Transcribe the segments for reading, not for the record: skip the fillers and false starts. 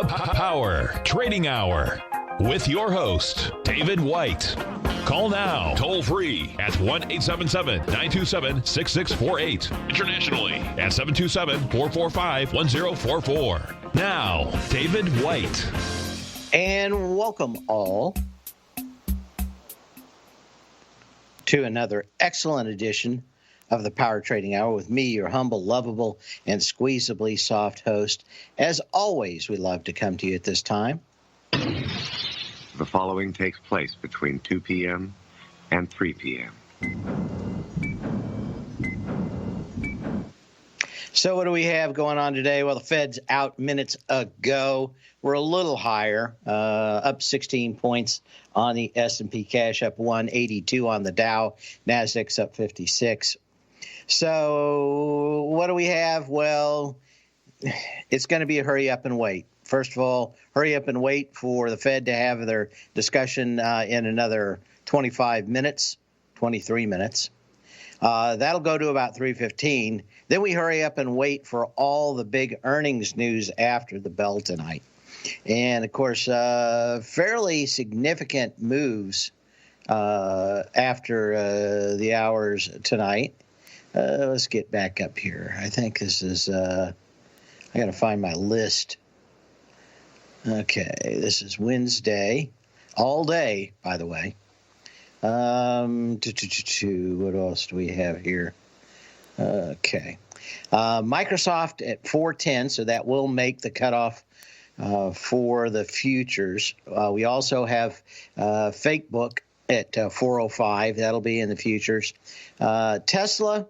Power Trading Hour with your host, David White. Call now, toll free at 1-877-927-6648. Internationally at 727-445-1044. Now, David White. And welcome all to another excellent edition of the Power Trading Hour with me, your humble, lovable, and squeezably soft host. As always, we love to come to you at this time. The following takes place between 2 p.m. and 3 p.m. So what do we have going on today? Well, the Fed's out minutes ago. We're a little higher, up 16 points on the S&P cash, up 182 on the Dow. Nasdaq's up 56. So what do we have? Well, it's going to be a hurry up and wait. First of all, hurry up and wait for the Fed to have their discussion in another 23 minutes. That'll go to about 3:15. Then we hurry up and wait for all the big earnings news after the bell tonight. And, of course, fairly significant moves after the hours tonight. Let's get back up here. I think this is I got to find my list. Okay, this is Wednesday, all day, by the way. What else do we have here? Okay. Microsoft at 410, so that will make the cutoff for the futures. We also have Facebook at 405. That'll be in the futures. Tesla,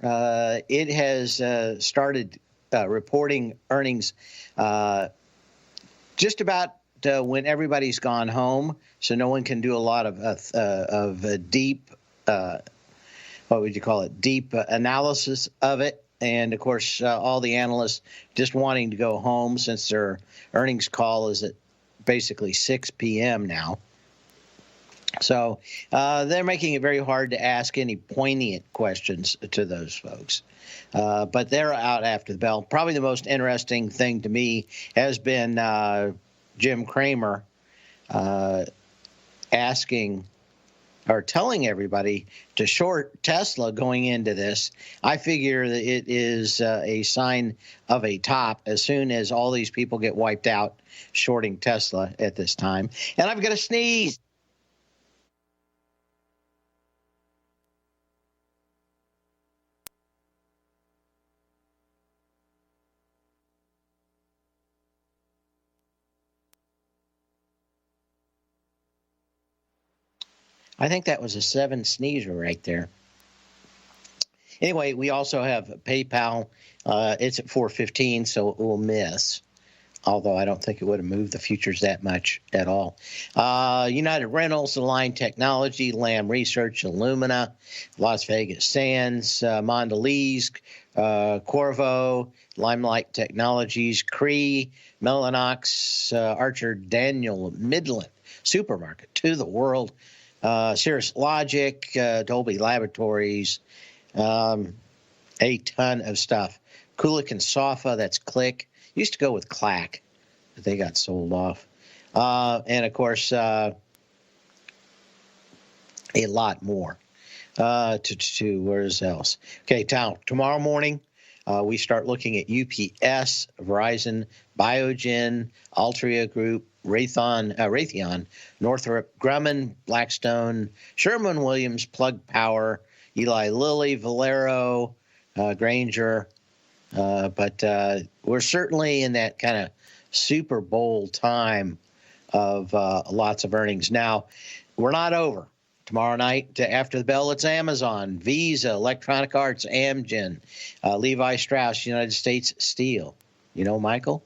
it has started reporting earnings just about when everybody's gone home, so no one can do a lot of deep, what would you call it, deep analysis of it. And, of course, all the analysts just wanting to go home since their earnings call is at basically 6 p.m. now. So they're making it very hard to ask any poignant questions to those folks. But they're out after the bell. Probably the most interesting thing to me has been Jim Cramer asking or telling everybody to short Tesla going into this. I figure that it is a sign of a top as soon as all these people get wiped out shorting Tesla at this time. And I'm going to sneeze. I think that was a 7 sneezer right there. Anyway, we also have PayPal. It's at 415, so it will miss. Although I don't think it would have moved the futures that much at all. United Rentals, Align Technology, Lam Research, Illumina, Las Vegas Sands, Mondelez, Corvo, Limelight Technologies, Cree, Mellanox, Archer Daniel Midland, Supermarket, To The World, Cirrus Logic, Dolby Laboratories, a ton of stuff. Kulik and Sofa, that's Click. Used to go with Clack, but they got sold off. And, of course, a lot more. Where's else? Okay, tomorrow morning, we start looking at UPS, Verizon, Biogen, Altria Group, Raytheon, Northrop Grumman, Blackstone, Sherwin-Williams, Plug Power, Eli Lilly, Valero, Grainger. But we're certainly in that kind of Super Bowl time of lots of earnings. Now, we're not over. Tomorrow night, after the bell, it's Amazon, Visa, Electronic Arts, Amgen, Levi Strauss, United States Steel. You know, Michael,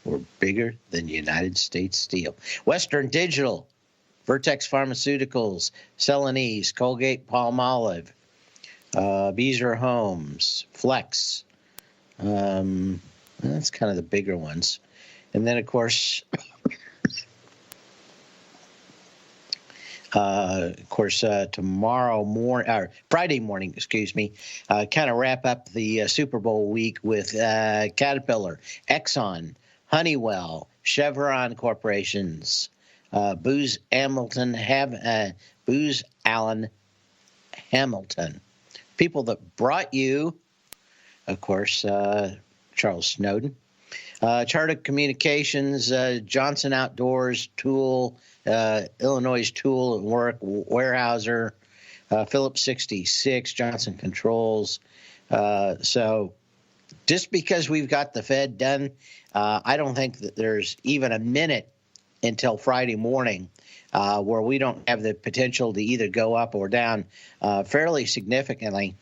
we're bigger than United States Steel. Western Digital, Vertex Pharmaceuticals, Celanese, Colgate Palmolive, Beazer Homes, Flex. That's kind of the bigger ones. And then, of course, tomorrow morning, or Friday morning, kind of wrap up the Super Bowl week with Caterpillar, Exxon, Honeywell, Chevron corporations, Booz Allen Hamilton, people that brought you, of course, Charles Snowden, Charter Communications, Johnson Outdoors, Tool, Illinois Tool and Work, Weyerhaeuser, Phillips 66, Johnson Controls. So just because we've got the Fed done, I don't think that there's even a minute until Friday morning where we don't have the potential to either go up or down fairly significantly.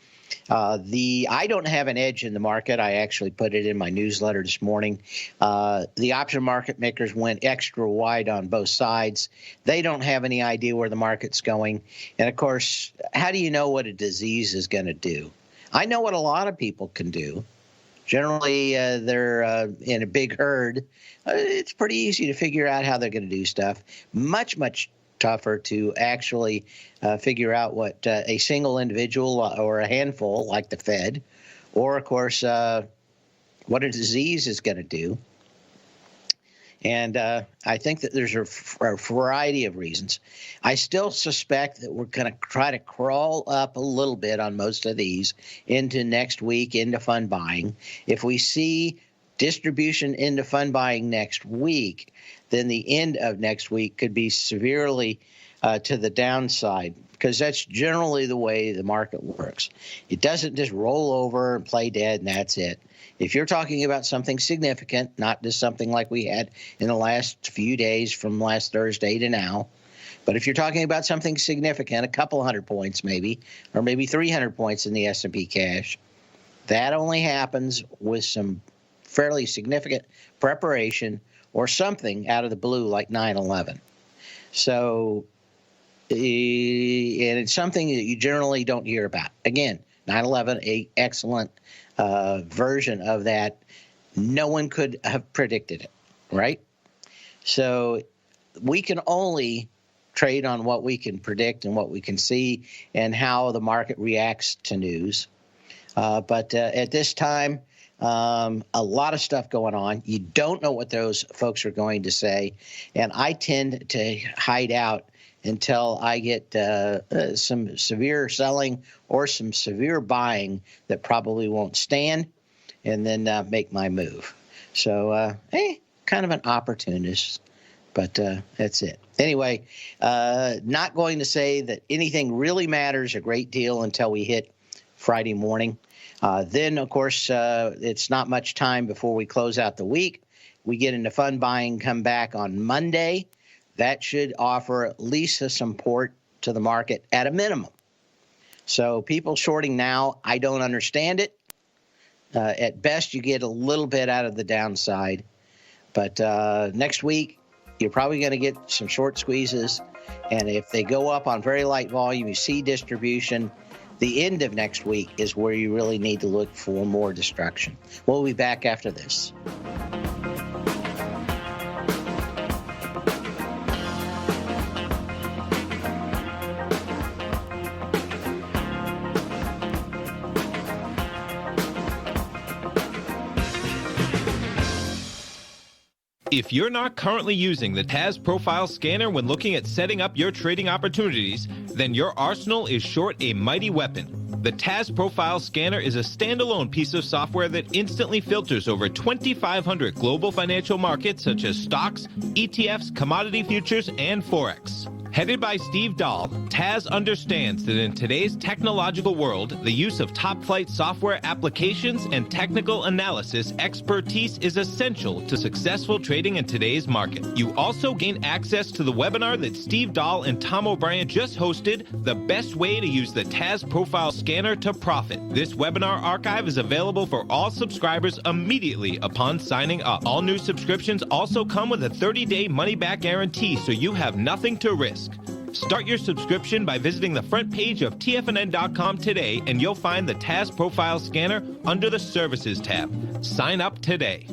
I don't have an edge in the market. I actually put it in my newsletter this morning. The option market makers went extra wide on both sides. They don't have any idea where the market's going. And, of course, how do you know what a disease is going to do? I know what a lot of people can do. Generally, they're in a big herd. It's pretty easy to figure out how they're going to do stuff. Much, much tougher to actually figure out what a single individual or a handful like the Fed, or, of course, what a disease is going to do. And I think that there's a variety of reasons. I still suspect that we're going to try to crawl up a little bit on most of these into next week, into fund buying. If we see distribution into fund buying next week, then the end of next week could be severely to the downside, because that's generally the way the market works. It doesn't just roll over and play dead and that's it. If you're talking about something significant, not just something like we had in the last few days from last Thursday to now, but if you're talking about something significant, a couple hundred points maybe, or maybe 300 points in the S&P cash, that only happens with some fairly significant preparation or something out of the blue like 9/11. So, and it's something that you generally don't hear about. Again, 9/11, an excellent version of that. No one could have predicted it, right? So we can only trade on what we can predict and what we can see and how the market reacts to news. But at this time, a lot of stuff going on. You don't know what those folks are going to say. And I tend to hide out until I get some severe selling or some severe buying that probably won't stand, and then make my move. So, kind of an opportunist, but that's it. Anyway, not going to say that anything really matters a great deal until we hit Friday morning. Then, of course, it's not much time before we close out the week. We get into fund buying, come back on Monday. That should offer at least a support to the market at a minimum. So people shorting now, I don't understand it. At best, you get a little bit out of the downside. But next week, you're probably going to get some short squeezes. And if they go up on very light volume, you see distribution. The end of next week is where you really need to look for more destruction. We'll be back after this. If you're not currently using the TAS Profile Scanner when looking at setting up your trading opportunities, then your arsenal is short a mighty weapon. The TAS Profile Scanner is a standalone piece of software that instantly filters over 2,500 global financial markets such as stocks, ETFs, commodity futures, and Forex. Headed by Steve Dahl, TAS understands that in today's technological world, the use of top-flight software applications and technical analysis expertise is essential to successful trading in today's market. You also gain access to the webinar that Steve Dahl and Tom O'Brien just hosted, The Best Way to Use the TAS Profile Scanner to Profit. This webinar archive is available for all subscribers immediately upon signing up. All new subscriptions also come with a 30-day money-back guarantee, so you have nothing to risk. Start your subscription by visiting the front page of TFNN.com today, and you'll find the TAS Profile Scanner under the Services tab. Sign up today.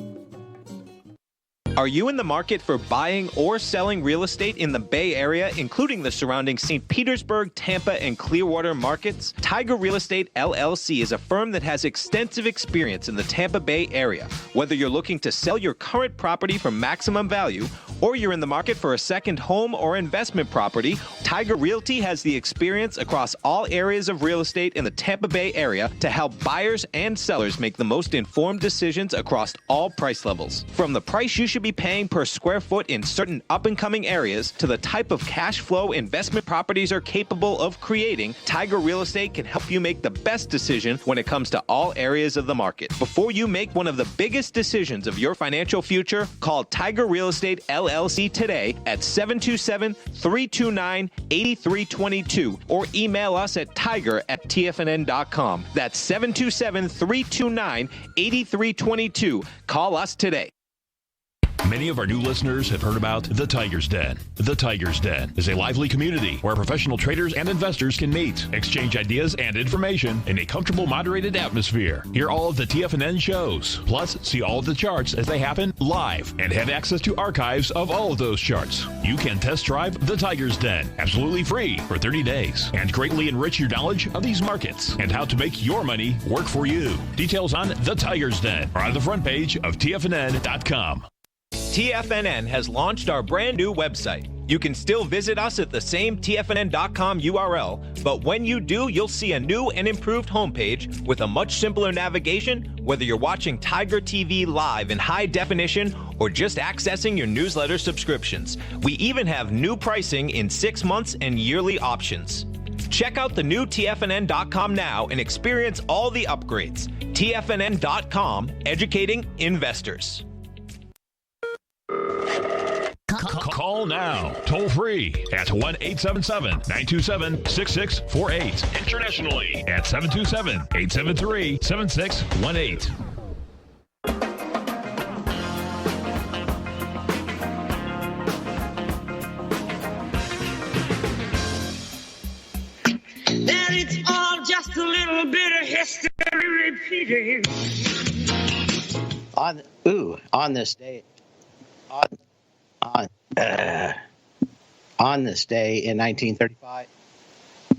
Are you in the market for buying or selling real estate in the Bay Area, including the surrounding St. Petersburg, Tampa, and Clearwater markets? Tiger Real Estate LLC is a firm that has extensive experience in the Tampa Bay area. Whether you're looking to sell your current property for maximum value, or you're in the market for a second home or investment property, Tiger Realty has the experience across all areas of real estate in the Tampa Bay area to help buyers and sellers make the most informed decisions across all price levels. From the price you should be paying per square foot in certain up-and-coming areas to the type of cash flow investment properties are capable of creating, Tiger Real Estate can help you make the best decision when it comes to all areas of the market. Before you make one of the biggest decisions of your financial future, call Tiger Real Estate LLC today at 727-329-8322 or email us at tiger@tfnn.com. That's 727-329-8322. Call us today. Many of our new listeners have heard about The Tiger's Den. The Tiger's Den is a lively community where professional traders and investors can meet, exchange ideas and information in a comfortable, moderated atmosphere. Hear all of the TFNN shows, plus see all of the charts as they happen live and have access to archives of all of those charts. You can test drive The Tiger's Den absolutely free for 30 days and greatly enrich your knowledge of these markets and how to make your money work for you. Details on The Tiger's Den are on the front page of TFNN.com. TFNN has launched our brand new website. You can still visit us at the same TFNN.com URL, but when you do, you'll see a new and improved homepage with a much simpler navigation, whether you're watching Tiger TV live in high definition or just accessing your newsletter subscriptions. We even have new pricing in 6 months and yearly options. Check out the new TFNN.com now and experience all the upgrades. TFNN.com, educating investors. Call now, toll free at 1-877-927-6648. Internationally at 727-873-7618. That it's all just a little bit of history repeating. On this day, on this day in 1935,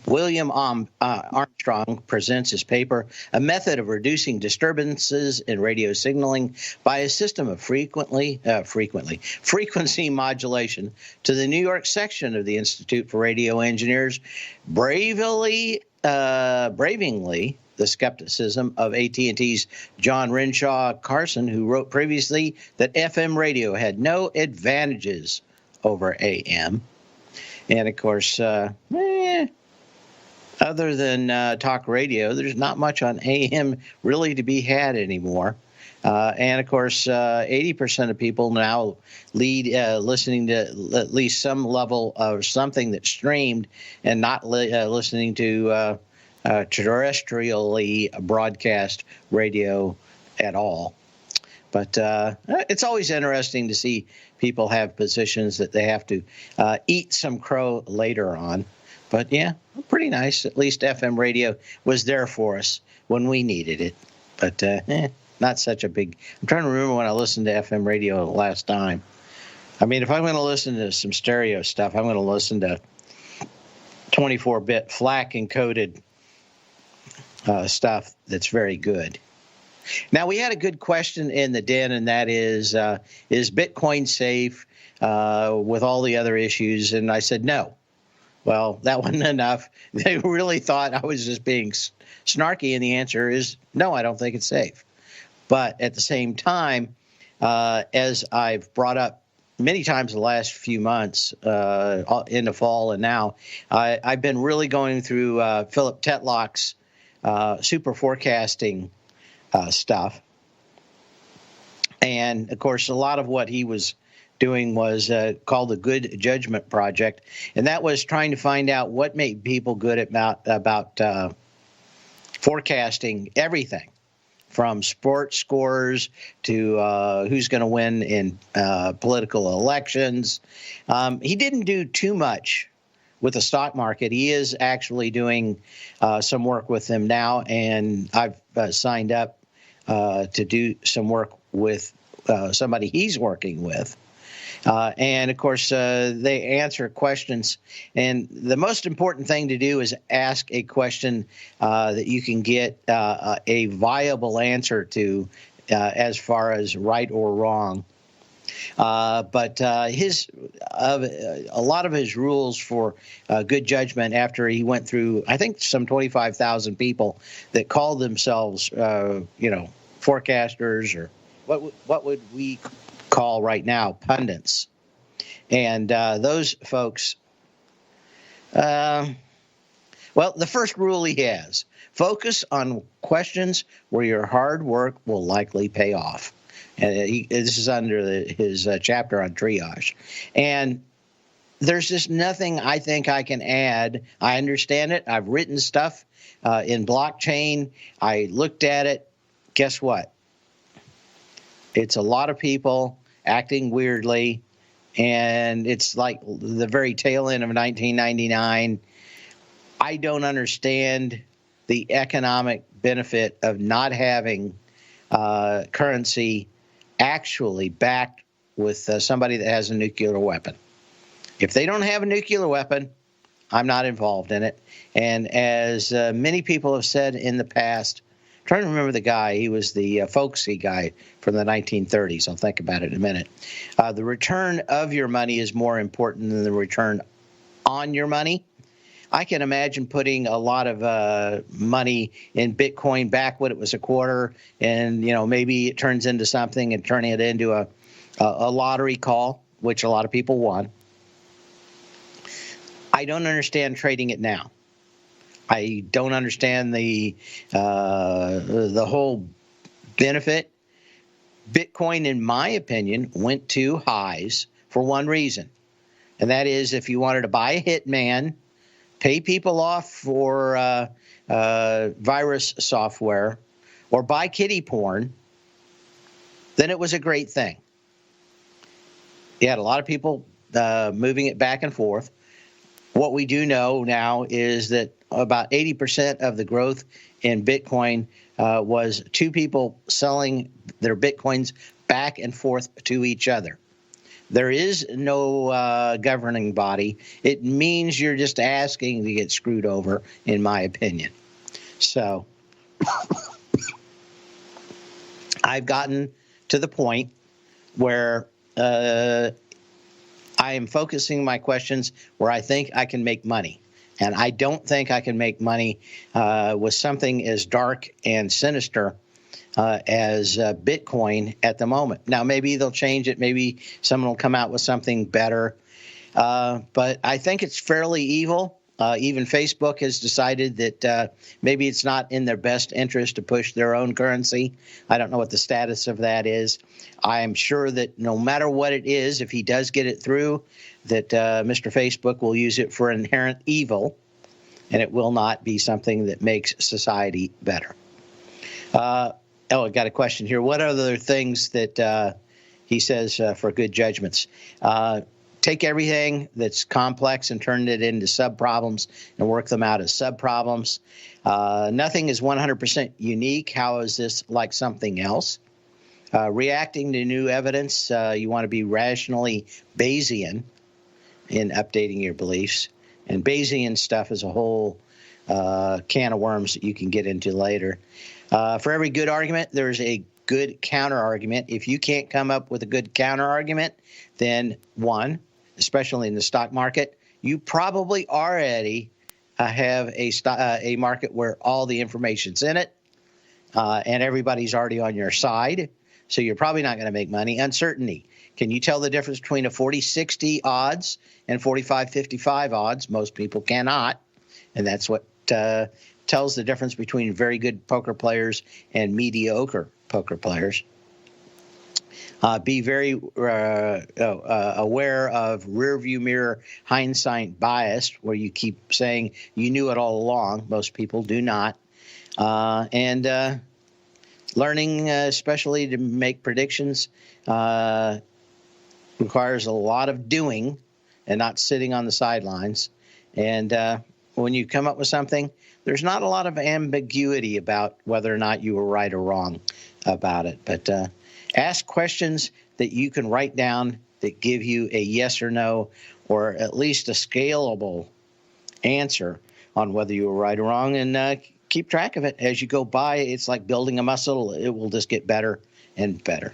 William Armstrong presents his paper, A Method of Reducing Disturbances in Radio Signaling by a System of Frequency Modulation, to the New York section of the Institute for Radio Engineers, bravingly the skepticism of AT&T's John Renshaw Carson, who wrote previously that FM radio had no advantages over AM. And, of course, other than talk radio, there's not much on AM really to be had anymore. And, of course, 80% of people now lead listening to at least some level of something that's streamed and not listening to terrestrially broadcast radio at all. But it's always interesting to see people have positions that they have to eat some crow later on. But, yeah, pretty nice. At least FM radio was there for us when we needed it. But not such a big... I'm trying to remember when I listened to FM radio last time. I mean, if I'm going to listen to some stereo stuff, I'm going to listen to 24-bit FLAC encoded stuff that's very good. Now, we had a good question in the den, and that is Bitcoin safe with all the other issues? And I said no. Well, that wasn't enough. They really thought I was just being snarky, and the answer is no, I don't think it's safe. But at the same time, as I've brought up many times the last few months in the fall and now, I've been really going through Philip Tetlock's super forecasting stuff. And, of course, a lot of what he was doing was called the Good Judgment Project, and that was trying to find out what made people good about forecasting everything, from sports scores to who's going to win in political elections. He didn't do too much with the stock market. He is actually doing some work with them now, and I've signed up to do some work with somebody he's working with. And, of course, they answer questions. And the most important thing to do is ask a question that you can get a viable answer to as far as right or wrong. But a lot of his rules for good judgment after he went through, I think, some 25,000 people that called themselves, forecasters, or what would we call right now pundits. And those folks, the first rule he has, focus on questions where your hard work will likely pay off. And this is under his chapter on triage. And there's just nothing I think I can add. I understand it. I've written stuff in blockchain. I looked at it. Guess what? It's a lot of people acting weirdly, and it's like the very tail end of 1999. I don't understand the economic benefit of not having currency actually backed with somebody that has a nuclear weapon. If they don't have a nuclear weapon, I'm not involved in it. And as many people have said in the past, I'm trying to remember the guy. He was the folksy guy from the 1930s. I'll think about it in a minute. The return of your money is more important than the return on your money. I can imagine putting a lot of money in Bitcoin back when it was a quarter, and maybe it turns into something and turning it into a lottery call, which a lot of people won. I don't understand trading it now. I don't understand the whole benefit. Bitcoin, in my opinion, went to highs for one reason, and that is if you wanted to buy a hitman, pay people off for virus software, or buy kiddie porn, then it was a great thing. You had a lot of people moving it back and forth. What we do know now is that about 80% of the growth in Bitcoin was two people selling their Bitcoins back and forth to each other. There is no governing body. It means you're just asking to get screwed over, in my opinion. So I've gotten to the point where I am focusing my questions where I think I can make money. And I don't think I can make money with something as dark and sinister as Bitcoin at the moment. Now, maybe they'll change it. Maybe someone will come out with something better. But I think it's fairly evil. Even Facebook has decided that maybe it's not in their best interest to push their own currency. I don't know what the status of that is. I am sure that no matter what it is, if he does get it through, that Mr. Facebook will use it for inherent evil, and it will not be something that makes society better. I got a question here. What other things that he says for good judgments? Take everything that's complex and turn it into sub-problems and work them out as sub-problems. Nothing is 100% unique. How is this like something else? Reacting to new evidence, you want to be rationally Bayesian in updating your beliefs. And Bayesian stuff is a whole can of worms that you can get into later. For every good argument, there's a good counter-argument. If you can't come up with a good counter-argument, then one, especially in the stock market, you probably already have a market where all the information's in it, and everybody's already on your side, so you're probably not going to make money. Uncertainty. Can you tell the difference between a 40-60 odds and 45-55 odds? Most people cannot, and that's what tells the difference between very good poker players and mediocre poker players. Be very aware of rearview mirror hindsight bias, where you keep saying you knew it all along. Most people do not. And learning, especially to make predictions, requires a lot of doing and not sitting on the sidelines. And when you come up with something, there's not a lot of ambiguity about whether or not you were right or wrong about it. But Ask questions that you can write down that give you a yes or no, or at least a scalable answer on whether you were right or wrong, and keep track of it as you go by. It's like building a muscle. It will just get better and better.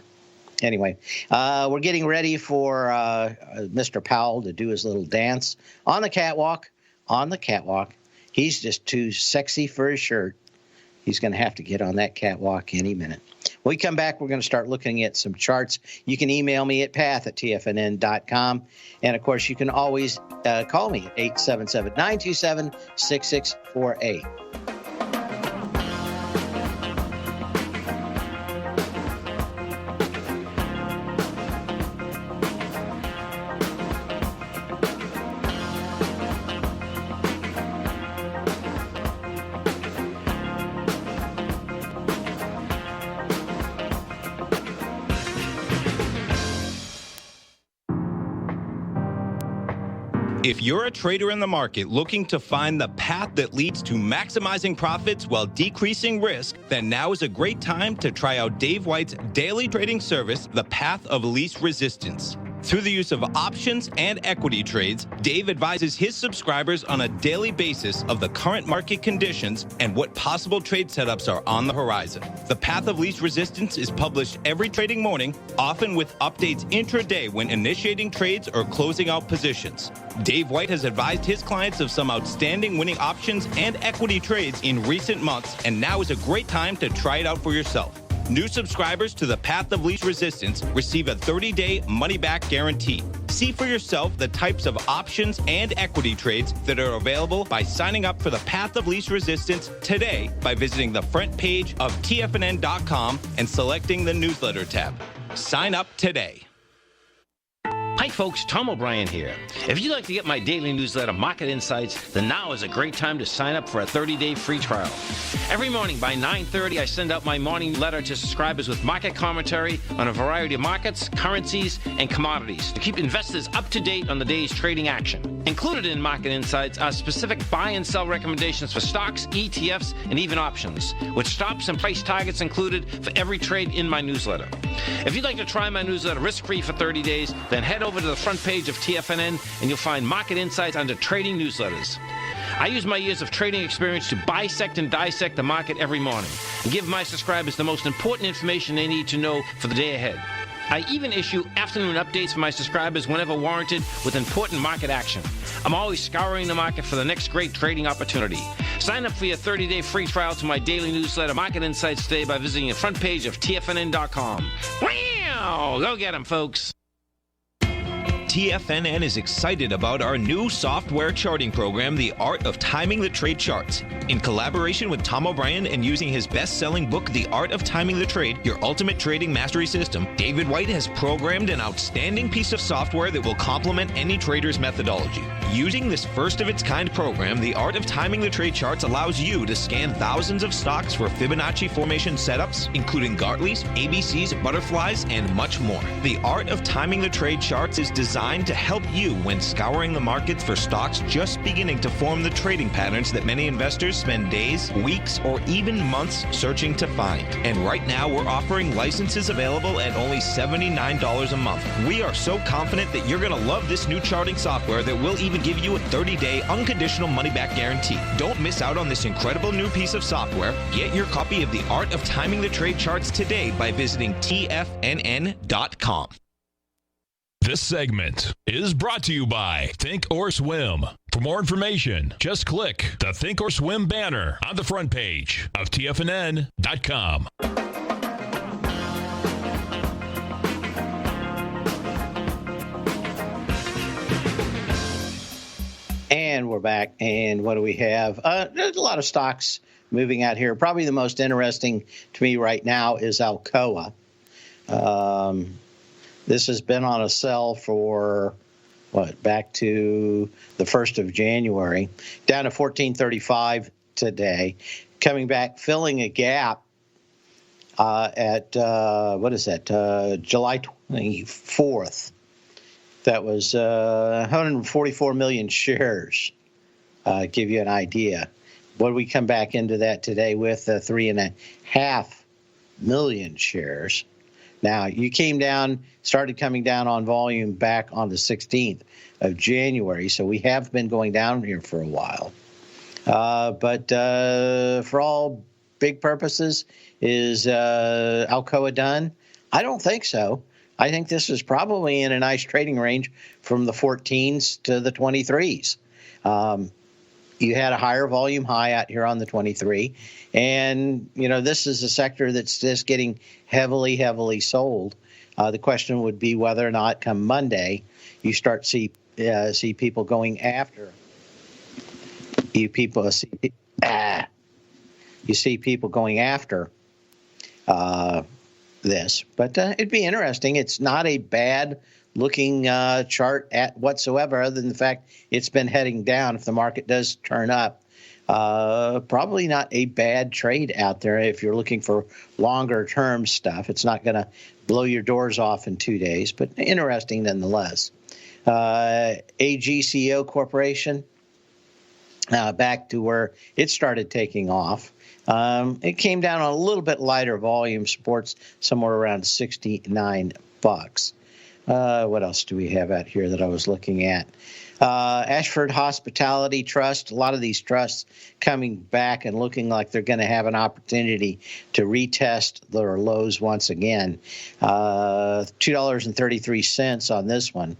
Anyway, we're getting ready for Mr. Powell to do his little dance on the catwalk. He's just too sexy for his shirt. He's going to have to get on that catwalk any minute. When we come back, we're going to start looking at some charts. You can email me at path@tfnn.com. And, of course, you can always call me at 877-927-6648. If you're a trader in the market looking to find the path that leads to maximizing profits while decreasing risk, then now is a great time to try out Dave White's daily trading service, The Path of Least Resistance. Through the use of options and equity trades, Dave advises his subscribers on a daily basis of the current market conditions and what possible trade setups are on the horizon. The Path of Least Resistance is published every trading morning, often with updates intraday when initiating trades or closing out positions. Dave White has advised his clients of some outstanding winning options and equity trades in recent months, and now is a great time to try it out for yourself. New subscribers to the Path of Least Resistance receive a 30-day money-back guarantee. See for yourself the types of options and equity trades that are available by signing up for the Path of Least Resistance today by visiting the front page of TFNN.com and selecting the newsletter tab. Sign up today. Hi folks, Tom O'Brien here. If you'd like to get my daily newsletter, Market Insights, then now is a great time to sign up for a 30-day free trial. Every morning by 9:30, I send out my morning letter to subscribers with market commentary on a variety of markets, currencies, and commodities to keep investors up to date on the day's trading action. Included in Market Insights are specific buy and sell recommendations for stocks, ETFs, and even options, with stops and price targets included for every trade in my newsletter. If you'd like to try my newsletter risk-free for 30 days, then head over to the front page of TFNN and you'll find Market Insights under Trading Newsletters. I use my years of trading experience to bisect and dissect the market every morning and give my subscribers the most important information they need to know for the day ahead. I even issue afternoon updates for my subscribers whenever warranted with important market action. I'm always scouring the market for the next great trading opportunity. Sign up for your 30-day free trial to my daily newsletter, Market Insights, today by visiting the front page of TFNN.com. Wow! Go get them, folks. TFNN is excited about our new software charting program, The Art of Timing the Trade Charts. In collaboration with Tom O'Brien and using his best-selling book, The Art of Timing the Trade, Your Ultimate Trading Mastery System, David White has programmed an outstanding piece of software that will complement any trader's methodology. Using this first-of-its-kind program, The Art of Timing the Trade Charts allows you to scan thousands of stocks for Fibonacci formation setups, including Gartley's, ABC's, butterflies, and much more. The Art of Timing the Trade Charts is designed to help you when scouring the markets for stocks just beginning to form the trading patterns that many investors spend days, weeks, or even months searching to find. And right now, we're offering licenses available at only $79 a month. We are so confident that you're going to love this new charting software that will even give you a 30-day unconditional money-back guarantee. Don't miss out on this incredible new piece of software. Get your copy of The Art of Timing the Trade Charts today by visiting TFNN.com. This segment is brought to you by Think or Swim. For more information, just click the Think or Swim banner on the front page of TFNN.com. And we're back. And what do we have? There's a lot of stocks moving out here. Probably the most interesting to me right now is Alcoa. This has been on a sell for, back to the 1st of January, down to 1435 today, coming back, filling a gap at, July 24th. That was 144 million shares, give you an idea. What do we come back into that today with? 3.5 million shares. Now, you started coming down on volume back on the 16th of January, so we have been going down here for a while. But for all big purposes, is Alcoa done? I don't think so. I think this is probably in a nice trading range from the 14s to the 23s. You had a higher volume high out here on the 23, and this is a sector that's just getting heavily sold. The question would be whether or not come Monday you start see people going after. You see people going after this, but it'd be interesting. It's not a bad looking chart at whatsoever, other than the fact it's been heading down. If the market does turn up, probably not a bad trade out there if you're looking for longer term stuff. It's not going to blow your doors off in 2 days, but interesting nonetheless. AGCO Corporation, back to where it started taking off. It came down on a little bit lighter volume, supports somewhere around $69. What else do we have out here that I was looking at? Ashford Hospitality Trust, a lot of these trusts coming back and looking like they're going to have an opportunity to retest their lows once again. $2.33 on this one.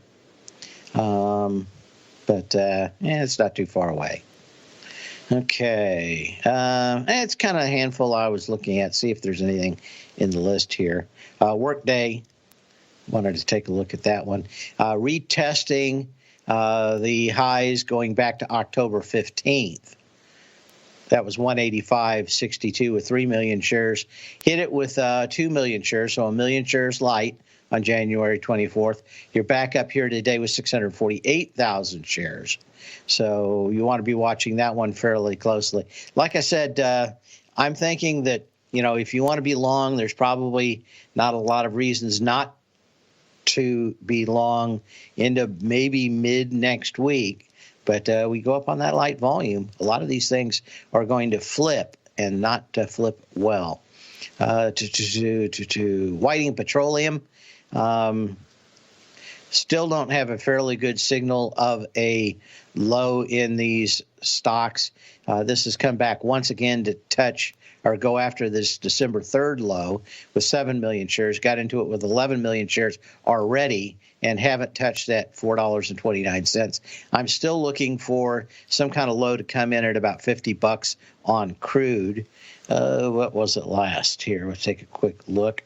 But it's not too far away. Okay. It's kind of a handful I was looking at, see if there's anything in the list here. Workday, wanted to take a look at that one. Retesting the highs going back to October 15th. That was 185.62 with 3 million shares. Hit it with 2 million shares, so a million shares light on January 24th. You're back up here today with 648,000 shares. So you want to be watching that one fairly closely. Like I said, I'm thinking that, if you want to be long, there's probably not a lot of reasons not to be long into maybe mid next week. But we go up on that light volume. A lot of these things are going to flip and not flip well. To Whiting Petroleum, still don't have a fairly good signal of a low in these stocks. This has come back once again to touch or go after this December 3rd low with 7 million shares, got into it with 11 million shares already and haven't touched that $4.29. I'm still looking for some kind of low to come in at about $50 on crude. What was it last here? Let's take a quick look.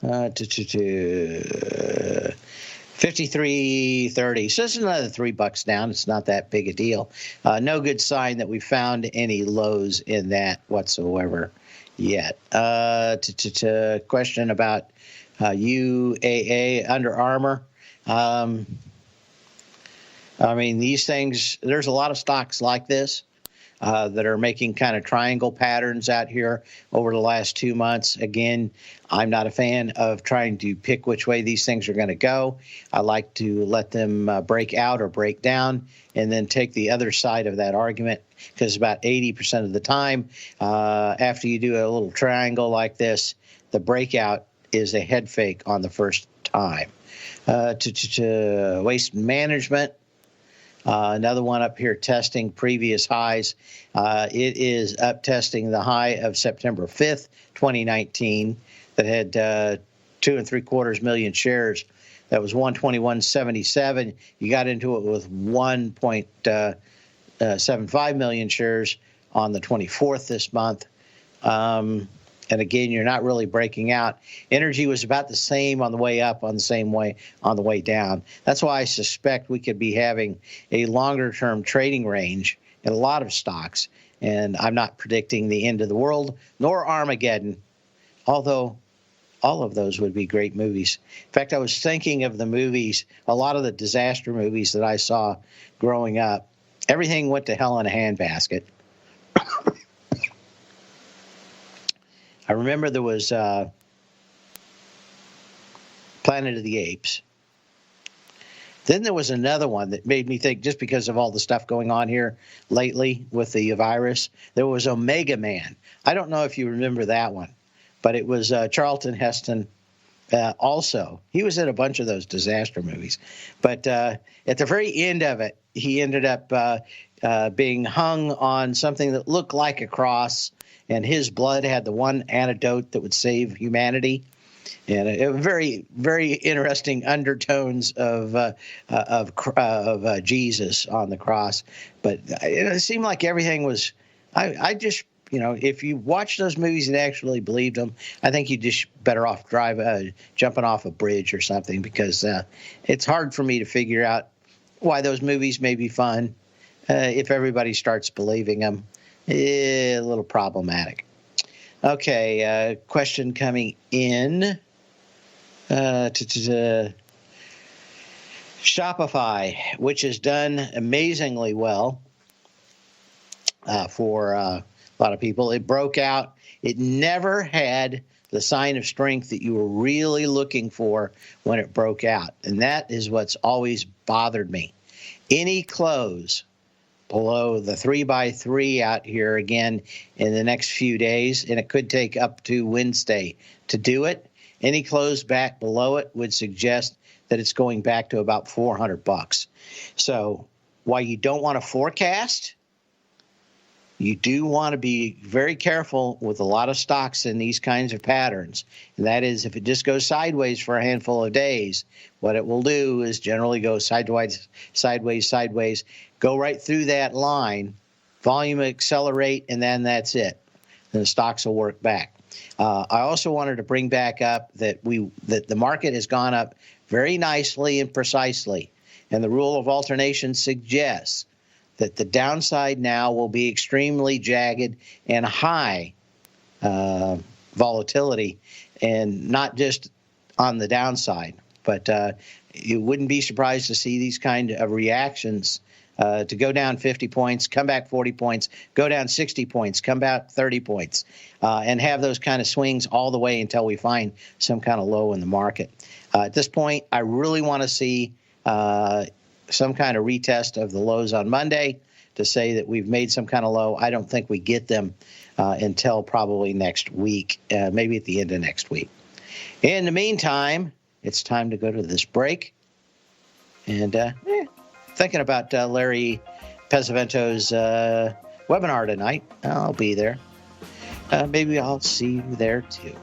53.30. So it's another $3 down. It's not that big a deal. No good sign that we found any lows in that whatsoever yet. Question about UAA, Under Armour. These things, there's a lot of stocks like this that are making kind of triangle patterns out here over the last 2 months. Again, I'm not a fan of trying to pick which way these things are going to go. I like to let them break out or break down and then take the other side of that argument, because about 80% of the time, after you do a little triangle like this, the breakout is a head fake on the first time. Waste management. Another one up here testing previous highs. It is up testing the high of September 5th, 2019, that had 2.75 million shares. That was 121.77. You got into it with 1.75 million shares on the 24th this month. And again, you're not really breaking out. Energy was about the same on the way up, on the same way on the way down. That's why I suspect we could be having a longer-term trading range in a lot of stocks. And I'm not predicting the end of the world, nor Armageddon, although all of those would be great movies. In fact, I was thinking of the movies, a lot of the disaster movies that I saw growing up. Everything went to hell in a handbasket. I remember there was Planet of the Apes. Then there was another one that made me think, just because of all the stuff going on here lately with the virus, there was Omega Man. I don't know if you remember that one, but it was Charlton Heston. Also, he was in a bunch of those disaster movies, but at the very end of it, he ended up being hung on something that looked like a cross, and his blood had the one antidote that would save humanity. And it was very, very interesting undertones of Jesus on the cross. But it seemed like everything was. I just, if you watch those movies and actually believed them, I think you just better off jumping off a bridge or something, because it's hard for me to figure out why those movies may be fun if everybody starts believing them. A little problematic. Okay, question coming in. Shopify, which has done amazingly well for a lot of people. It broke out. It never had the sign of strength that you were really looking for when it broke out. And that is what's always bothered me. Any close below the 3x3 out here again in the next few days, and it could take up to Wednesday to do it. Any close back below it would suggest that it's going back to about $400. So while you don't want to forecast, you do want to be very careful with a lot of stocks in these kinds of patterns. And that is, if it just goes sideways for a handful of days, what it will do is generally go sideways, go right through that line, volume accelerate, and then that's it. And the stocks will work back. I also wanted to bring back up that the market has gone up very nicely and precisely, and the rule of alternation suggests that the downside now will be extremely jagged and high volatility, and not just on the downside. But you wouldn't be surprised to see these kind of reactions to go down 50 points, come back 40 points, go down 60 points, come back 30 points, and have those kind of swings all the way until we find some kind of low in the market. At this point, I really want to see some kind of retest of the lows on Monday to say that we've made some kind of low. I don't think we get them until probably next week, maybe at the end of next week. In the meantime, it's time to go to this break. And thinking about Larry Pesavento's webinar tonight. I'll be there. Maybe I'll see you there too.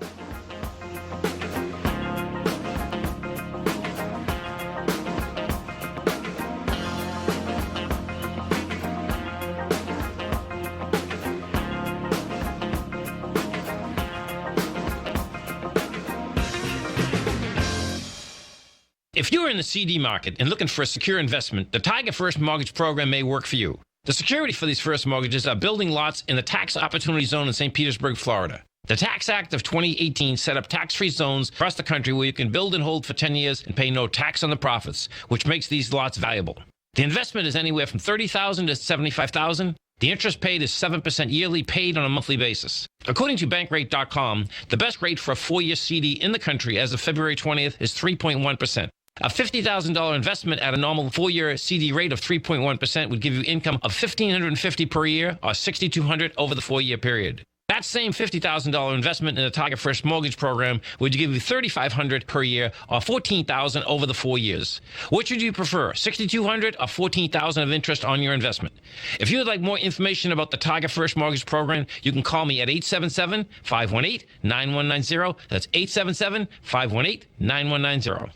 If you're in the CD market and looking for a secure investment, the Tiger First Mortgage Program may work for you. The security for these first mortgages are building lots in the Tax Opportunity Zone in St. Petersburg, Florida. The Tax Act of 2018 set up tax-free zones across the country where you can build and hold for 10 years and pay no tax on the profits, which makes these lots valuable. The investment is anywhere from $30,000 to $75,000. The interest paid is 7% yearly, paid on a monthly basis. According to Bankrate.com, the best rate for a 4-year CD in the country as of February 20th is 3.1%. A $50,000 investment at a normal 4-year CD rate of 3.1% would give you income of $1,550 per year, or $6,200 over the 4-year period. That same $50,000 investment in the Tiger First Mortgage Program would give you $3,500 per year, or $14,000 over the 4 years. Which would you prefer, $6,200 or $14,000 of interest on your investment? If you would like more information about the Tiger First Mortgage Program, you can call me at 877-518-9190. That's 877-518-9190.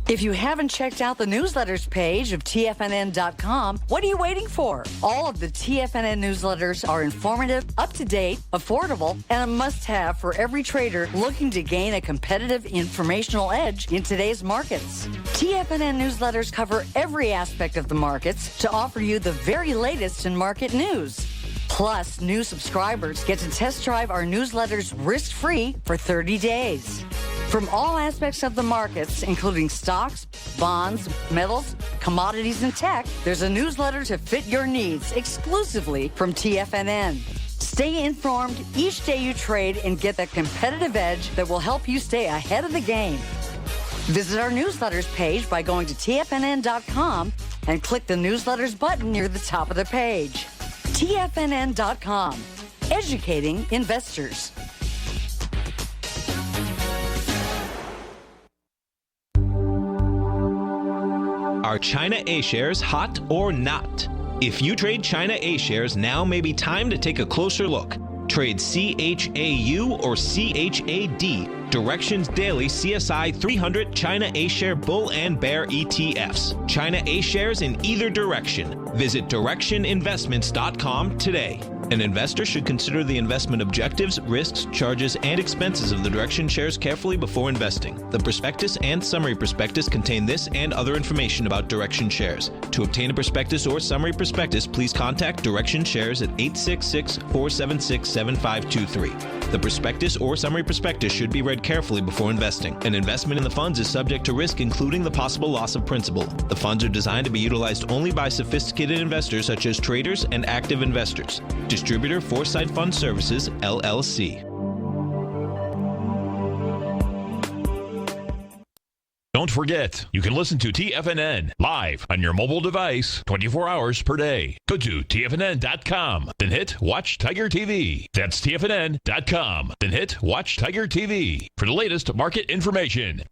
If you haven't checked out the newsletters page of TFNN.com, what are you waiting for? All of the TFNN newsletters are informative, up-to-date, affordable, and a must-have for every trader looking to gain a competitive informational edge in today's markets. TFNN newsletters cover every aspect of the markets to offer you the very latest in market news. Plus, new subscribers get to test drive our newsletters risk-free for 30 days. From all aspects of the markets, including stocks, bonds, metals, commodities, and tech, there's a newsletter to fit your needs exclusively from TFNN. Stay informed each day you trade and get that competitive edge that will help you stay ahead of the game. Visit our newsletters page by going to TFNN.com and click the newsletters button near the top of the page. TFNN.com, educating investors. Are China A shares hot or not? If you trade China A shares, now may be time to take a closer look. Trade CHAU or CHAD, Directions Daily CSI 300 China A Share Bull and Bear ETFs. China A shares in either direction. Visit directioninvestments.com today. An investor should consider the investment objectives, risks, charges, and expenses of the Direction shares carefully before investing. The prospectus and summary prospectus contain this and other information about Direction shares. To obtain a prospectus or summary prospectus, please contact Direction shares at 866-476-7523. The prospectus or summary prospectus should be read carefully before investing. An investment in the funds is subject to risk, including the possible loss of principal. The funds are designed to be utilized only by sophisticated investors such as traders and active investors. Distributor Foresight Fund Services, LLC. Don't forget, you can listen to TFNN live on your mobile device 24 hours per day. Go to TFNN.com, then hit Watch Tiger TV. That's TFNN.com, then hit Watch Tiger TV for the latest market information.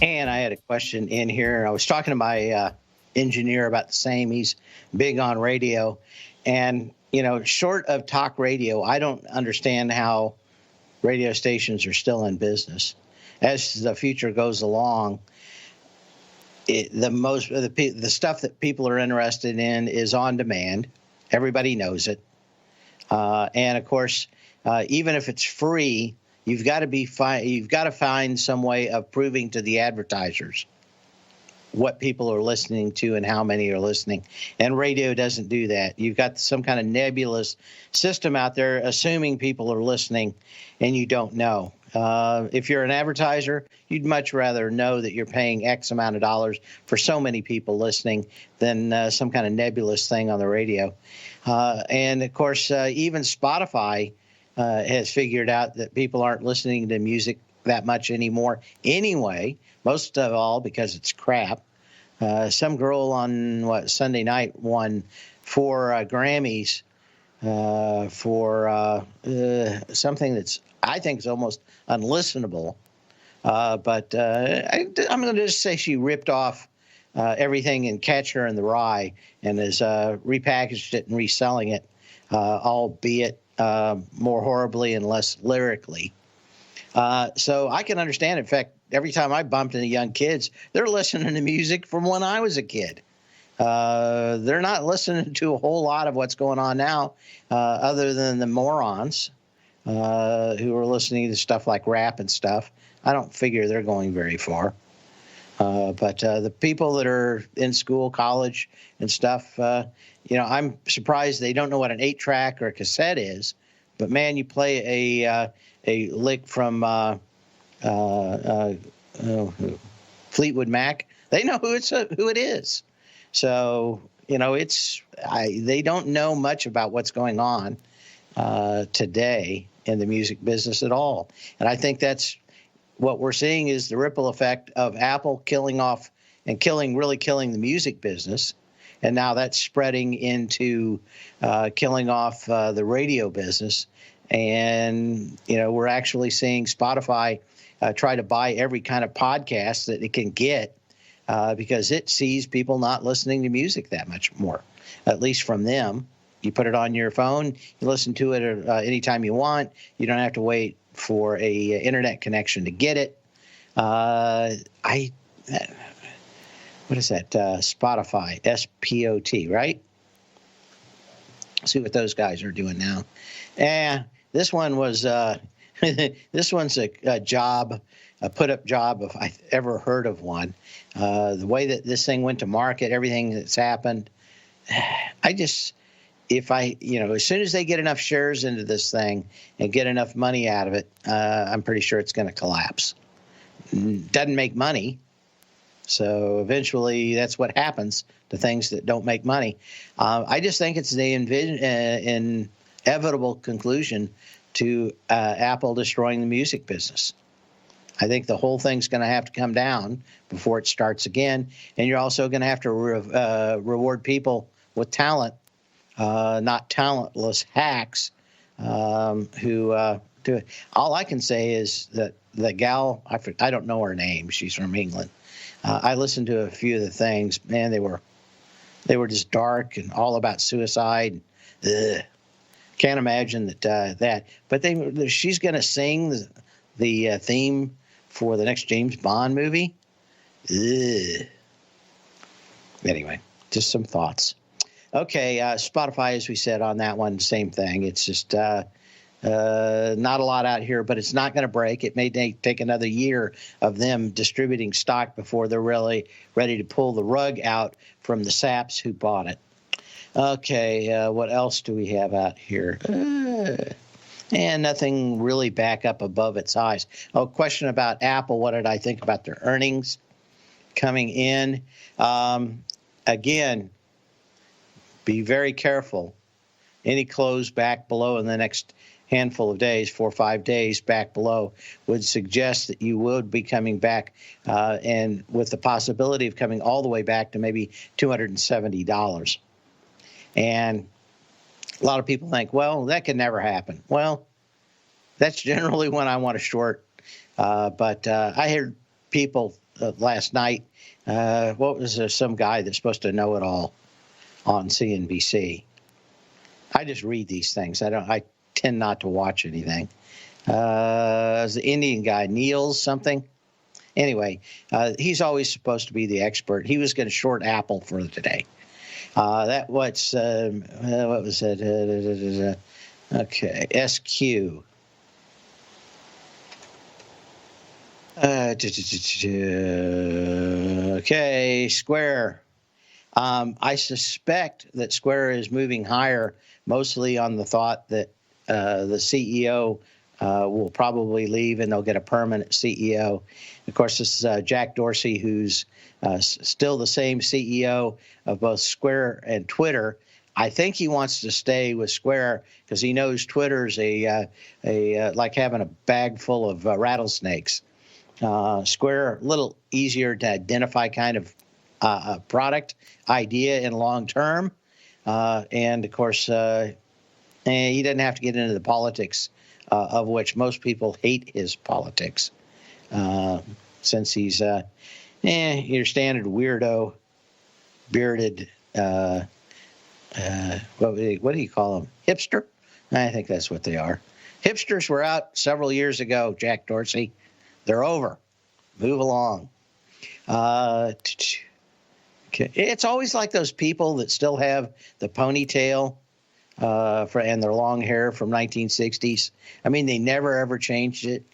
And I had a question in here. I was talking to my engineer about the same. He's big on radio. And, you know, short of talk radio, I don't understand how radio stations are still in business. As the future goes along, the stuff that people are interested in is on demand. Everybody knows it. And, of course, even if it's free, you've got to find some way of proving to the advertisers what people are listening to and how many are listening. And radio doesn't do that. You've got some kind of nebulous system out there assuming people are listening, and you don't know. If you're an advertiser, you'd much rather know that you're paying X amount of dollars for so many people listening than some kind of nebulous thing on the radio. And, of course, even Spotify has figured out that people aren't listening to music that much anymore anyway, most of all because it's crap. Some girl on Sunday night won 4 Grammys for something that's, I think, is almost unlistenable. But I'm going to just say she ripped off everything in Catcher in the Rye and has repackaged it and reselling it, albeit more horribly and less lyrically. So I can understand. In fact, every time I bumped into young kids, they're listening to music from when I was a kid. They're not listening to a whole lot of what's going on now, other than the morons who are listening to stuff like rap and stuff. I don't figure they're going very far. But the people that are in school, college, and stuff, I'm surprised they don't know what an 8-track or a cassette is. But man, you play a lick from Fleetwood Mac, they know who it is. So they don't know much about what's going on today in the music business at all. And I think that's what we're seeing is the ripple effect of Apple killing off and really killing the music business. And now that's spreading into killing off the radio business. And, we're actually seeing Spotify try to buy every kind of podcast that it can get because it sees people not listening to music that much more, at least from them. You put it on your phone, you listen to it anytime you want. You don't have to wait for a internet connection to get it. What is that? Spotify, SPOT, right? See what those guys are doing now. This one was this one's a job, a put-up job if I've ever heard of one. The way that this thing went to market, everything that's happened, as soon as they get enough shares into this thing and get enough money out of it, I'm pretty sure it's going to collapse. Doesn't make money. So eventually that's what happens to things that don't make money. I just think it's the inevitable conclusion to Apple destroying the music business. I think the whole thing's going to have to come down before it starts again. And you're also going to have to reward people with talent, not talentless hacks who do it. All I can say is that the gal, I don't know her name. She's from England. I listened to a few of the things. Man, they were just dark and all about suicide. Ugh. Can't imagine that. But she's going to sing the theme for the next James Bond movie. Ugh. Anyway, just some thoughts. Okay, Spotify, as we said on that one, same thing. It's just not a lot out here, but it's not going to break. It may take another year of them distributing stock before they're really ready to pull the rug out from the saps who bought it. Okay, what else do we have out here? And nothing really back up above its highs. Oh, question about Apple. What did I think about their earnings coming in? Again, be very careful. Any close back below in the next handful of days, 4 or 5 days back below, would suggest that you would be coming back, and with the possibility of coming all the way back to maybe $270. And a lot of people think, well, that could never happen. Well, that's generally when I want to short. But I heard people last night, what was there, some guy that's supposed to know it all on CNBC. I just read these things. I tend not to watch anything. It was the Indian guy, Niels something. Anyway, he's always supposed to be the expert. He was going to short Apple for today. What was it? Okay, SQ. Okay, Square. I suspect that Square is moving higher, mostly on the thought that the CEO will probably leave and they'll get a permanent CEO. Of course, this is Jack Dorsey, who's still the same CEO of both Square and Twitter. I think he wants to stay with Square because he knows Twitter's like having a bag full of rattlesnakes. Square, a little easier to identify kind of product idea in long term. And of course, he doesn't have to get into the politics, of which most people hate his politics, since he's your standard weirdo, bearded, what do you call them? Hipster? I think that's what they are. Hipsters were out several years ago, Jack Dorsey. They're over. Move along. It's always like those people that still have the ponytail and their long hair from 1960s. I mean, they never, ever changed it.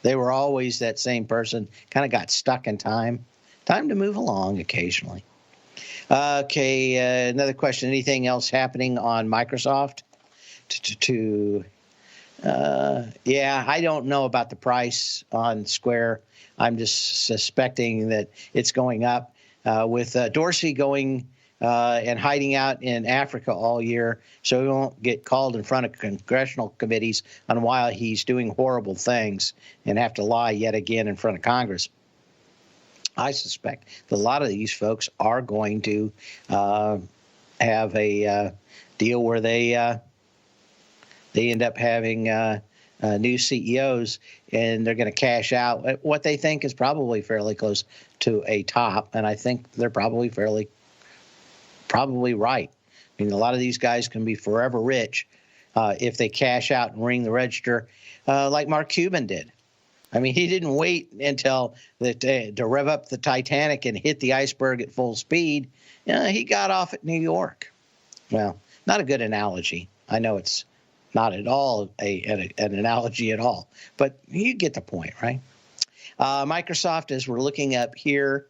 They were always that same person, kind of got stuck in time. Time to move along occasionally. Okay, another question. Anything else happening on Microsoft? Yeah, I don't know about the price on Square. I'm just suspecting that it's going up. With Dorsey going and hiding out in Africa all year, so he won't get called in front of congressional committees on why he's doing horrible things and have to lie yet again in front of Congress. I suspect that a lot of these folks are going to have a deal where they end up having new CEOs, and they're going to cash out at what they think is probably fairly close to a top, and I think they're probably right. I mean, a lot of these guys can be forever rich if they cash out and ring the register, like Mark Cuban did. I mean, he didn't wait until to rev up the Titanic and hit the iceberg at full speed. He got off at New York. Well, not a good analogy. I know it's not at all an analogy at all, but you get the point, right? Microsoft, as we're looking up here,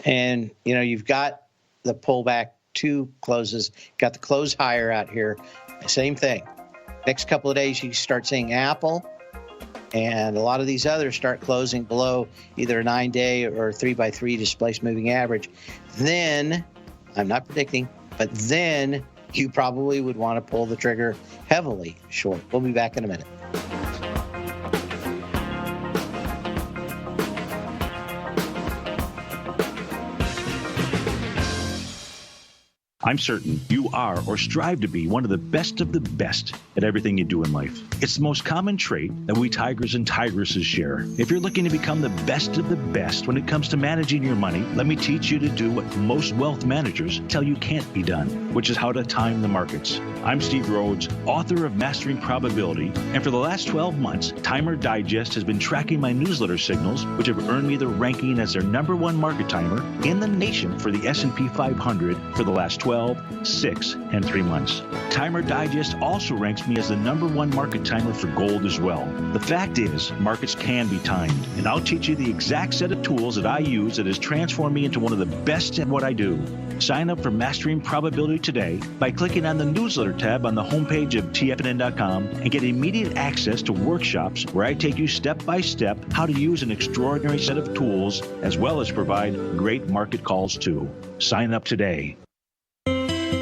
and you've got the pullback, two closes, got the close higher out here, same thing. Next couple of days, you start seeing Apple and a lot of these others start closing below either a 9-day or 3x3 displaced moving average. Then, I'm not predicting, but then you probably would want to pull the trigger heavily short. We'll be back in a minute. I'm certain you are or strive to be one of the best at everything you do in life. It's the most common trait that we tigers and tigresses share. If you're looking to become the best of the best when it comes to managing your money, let me teach you to do what most wealth managers tell you can't be done, which is how to time the markets. I'm Steve Rhodes, author of Mastering Probability, and for the last 12 months, Timer Digest has been tracking my newsletter signals, which have earned me the ranking as their #1 market timer in the nation for the S&P 500 for the last 12, 6, and 3 months. Timer Digest also ranks me as the #1 market timer for gold as well. The fact is, markets can be timed, and I'll teach you the exact set of tools that I use that has transformed me into one of the best at what I do. Sign up for Mastering Probability today by clicking on the newsletter tab on the homepage of TFNN.com and get immediate access to workshops where I take you step by step how to use an extraordinary set of tools as well as provide great market calls too. Sign up today.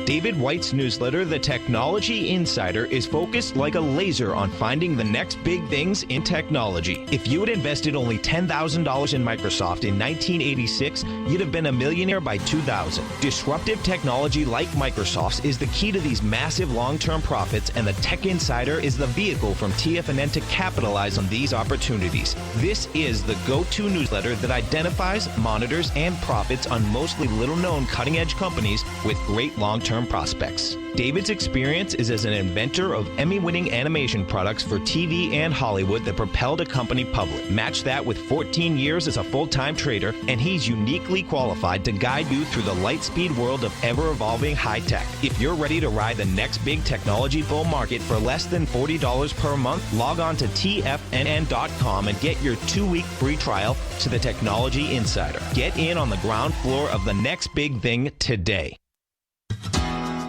David White's newsletter, The Technology Insider, is focused like a laser on finding the next big things in technology. If you had invested only $10,000 in Microsoft in 1986, you'd have been a millionaire by 2000. Disruptive technology like Microsoft's is the key to these massive long-term profits, and the Tech Insider is the vehicle from TFNN to capitalize on these opportunities. This is the go-to newsletter that identifies, monitors, and profits on mostly little-known cutting-edge companies with great long-term prospects. David's experience is as an inventor of Emmy-winning animation products for TV and Hollywood that propelled a company public. Match that with 14 years as a full-time trader, and he's uniquely qualified to guide you through the light-speed world of ever-evolving high-tech. If you're ready to ride the next big technology bull market for less than $40 per month, log on to TFNN.com and get your 2-week free trial to the Technology Insider. Get in on the ground floor of the next big thing today.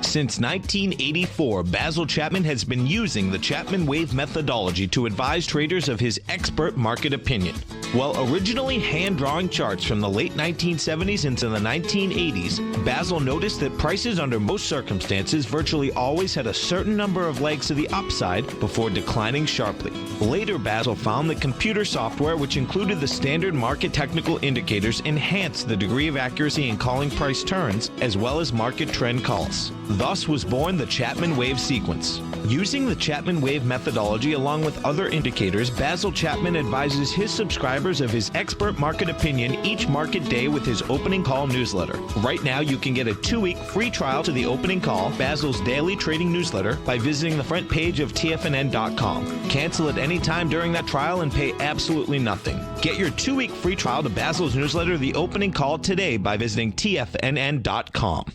Since 1984, Basil Chapman has been using the Chapman Wave methodology to advise traders of his expert market opinion. While originally hand-drawing charts from the late 1970s into the 1980s, Basil noticed that prices under most circumstances virtually always had a certain number of legs to the upside before declining sharply. Later, Basil found that computer software, which included the standard market technical indicators, enhanced the degree of accuracy in calling price turns, as well as market trend calls. Thus was born the Chapman Wave sequence. Using the Chapman Wave methodology along with other indicators, Basil Chapman advises his subscribers of his expert market opinion each market day with his opening call newsletter. Right now, you can get a 2-week free trial to the opening call, Basil's daily trading newsletter, by visiting the front page of TFNN.com. Cancel at any time during that trial and pay absolutely nothing. Get your 2-week free trial to Basil's newsletter, The Opening Call, today by visiting TFNN.com.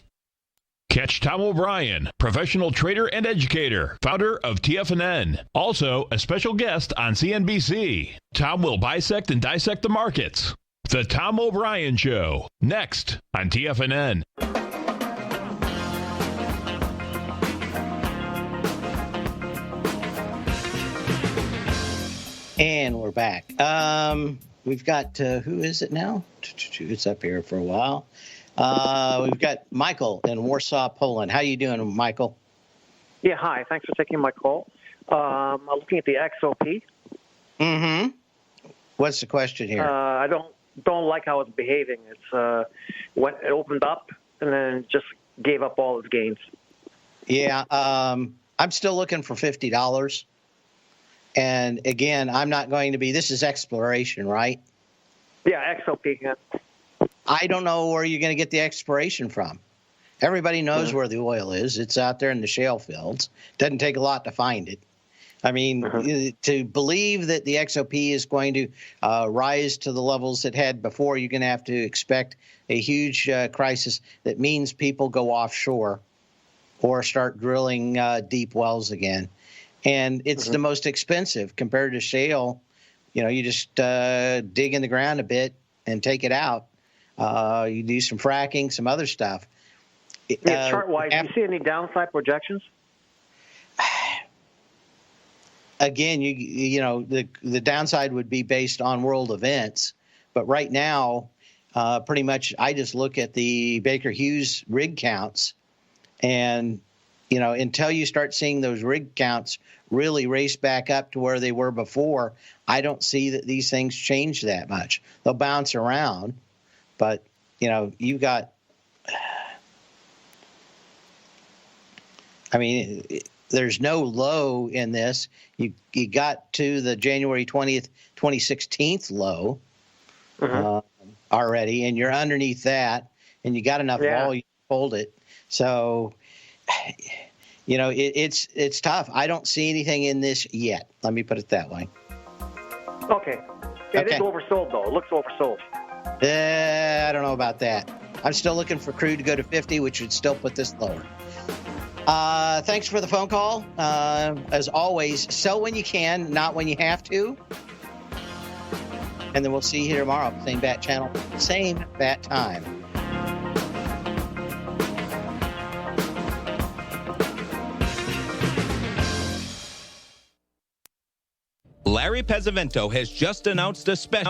Catch Tom O'Brien, professional trader and educator, founder of TFNN. Also, a special guest on CNBC. Tom will bisect and dissect the markets. The Tom O'Brien Show, next on TFNN. And we're back. We've got, who is it now? It's up here for a while. We've got Michael in Warsaw, Poland. How you doing, Michael? Yeah, hi. Thanks for taking my call. I'm looking at the XOP. Mm-hmm. What's the question here? I don't like how it's behaving. It opened up and then just gave up all its gains. Yeah, I'm still looking for $50. And again, I'm not going to be. This is exploration, right? Yeah, XOP. Yeah. I don't know where you're going to get the exploration from. Everybody knows where the oil is. It's out there in the shale fields. Doesn't take a lot to find it. I mean, to believe that the XOP is going to rise to the levels it had before, you're going to have to expect a huge crisis that means people go offshore or start drilling deep wells again. And it's the most expensive compared to shale. You know, you just dig in the ground a bit and take it out. You do some fracking, some other stuff. Yeah, chart-wise, do you see any downside projections? Again, you know, the downside would be based on world events. But right now, pretty much I just look at the Baker Hughes rig counts. And, you know, until you start seeing those rig counts really race back up to where they were before, I don't see that these things change that much. They'll bounce around. But, you know, you've got I mean, there's no low in this. You got to the January 20th, 2016 low already, and you're underneath that, and you got enough volume to hold it. So, it's tough. I don't see anything in this yet. Let me put it that way. Okay. It is oversold, though. It looks oversold. I don't know about that. I'm still looking for crude to go to 50, which would still put this lower. Thanks for the phone call. As always, sell when you can, not when you have to. And then we'll see you here tomorrow. Same bat channel, same bat time. Larry Pesavento has just announced a special